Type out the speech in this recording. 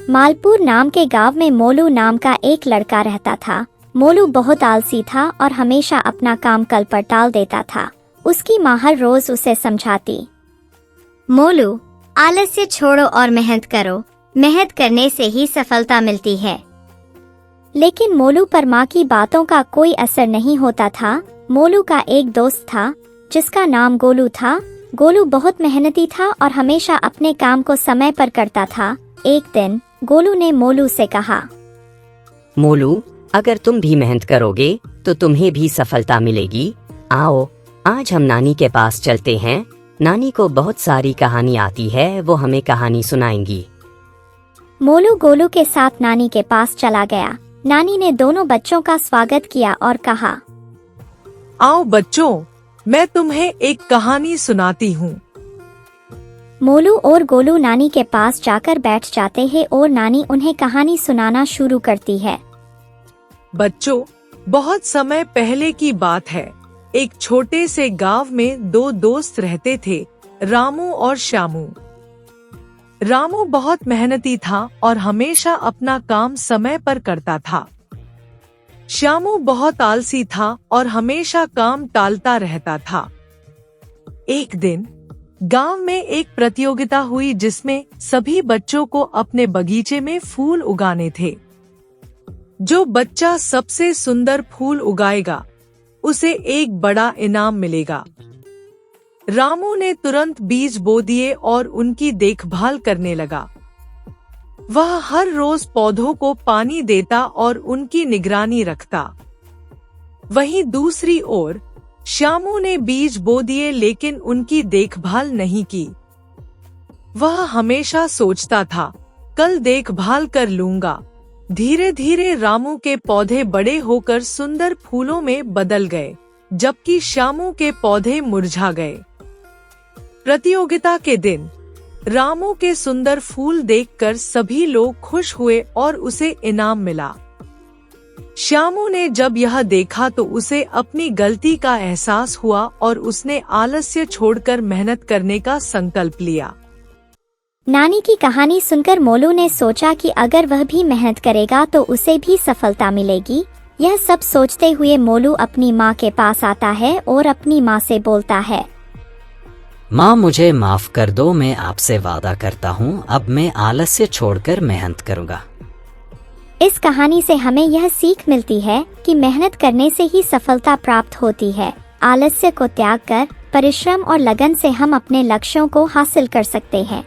मालपुर नाम के गांव में मोलू नाम का एक लड़का रहता था। मोलू बहुत आलसी था और हमेशा अपना काम कल पर टाल देता था। उसकी माँ हर रोज उसे समझाती, मोलू, आलस्य छोड़ो और मेहनत करो। मेहनत करने से ही सफलता मिलती है। लेकिन मोलू पर माँ की बातों का कोई असर नहीं होता था। मोलू का एक दोस्त था जिसका नाम गोलू था। गोलू बहुत मेहनती था और हमेशा अपने काम को समय पर करता था। एक दिन गोलू ने मोलू से कहा, मोलू, अगर तुम भी मेहनत करोगे तो तुम्हें भी सफलता मिलेगी। आओ, आज हम नानी के पास चलते हैं। नानी को बहुत सारी कहानी आती है, वो हमें कहानी सुनाएंगी। मोलू गोलू के साथ नानी के पास चला गया। नानी ने दोनों बच्चों का स्वागत किया और कहा, आओ बच्चों, मैं तुम्हें एक कहानी सुनाती हूँ। मोलू और गोलू नानी के पास जाकर बैठ जाते हैं और नानी उन्हें कहानी सुनाना शुरू करती है। बच्चों, बहुत समय पहले की बात है। एक छोटे से गांव में दो दोस्त रहते थे, रामू और श्यामू। रामू बहुत मेहनती था और हमेशा अपना काम समय पर करता था। श्यामू बहुत आलसी था और हमेशा काम टालता रहता था। एक दिन गांव में एक प्रतियोगिता हुई जिसमें सभी बच्चों को अपने बगीचे में फूल उगाने थे। जो बच्चा सबसे सुंदर फूल उगाएगा उसे एक बड़ा इनाम मिलेगा। रामू ने तुरंत बीज बो दिए और उनकी देखभाल करने लगा। वह हर रोज पौधों को पानी देता और उनकी निगरानी रखता। वहीं दूसरी ओर श्यामू ने बीज बो दिए लेकिन उनकी देखभाल नहीं की। वह हमेशा सोचता था, कल देखभाल कर लूंगा। धीरे धीरे रामू के पौधे बड़े होकर सुंदर फूलों में बदल गए, जबकि श्यामू के पौधे मुरझा गए। प्रतियोगिता के दिन रामू के सुंदर फूल देखकर सभी लोग खुश हुए और उसे इनाम मिला। श्यामू ने जब यह देखा तो उसे अपनी गलती का एहसास हुआ और उसने आलस्य छोड़कर मेहनत करने का संकल्प लिया। नानी की कहानी सुनकर मोलू ने सोचा कि अगर वह भी मेहनत करेगा तो उसे भी सफलता मिलेगी। यह सब सोचते हुए मोलू अपनी माँ के पास आता है और अपनी माँ से बोलता है, माँ, मुझे माफ कर दो। मैं आपसे वादा करता हूँ, अब मैं आलस्य छोड़कर मेहनत करूँगा। इस कहानी से हमें यह सीख मिलती है कि मेहनत करने से ही सफलता प्राप्त होती है। आलस्य को त्याग कर परिश्रम और लगन से हम अपने लक्ष्यों को हासिल कर सकते हैं।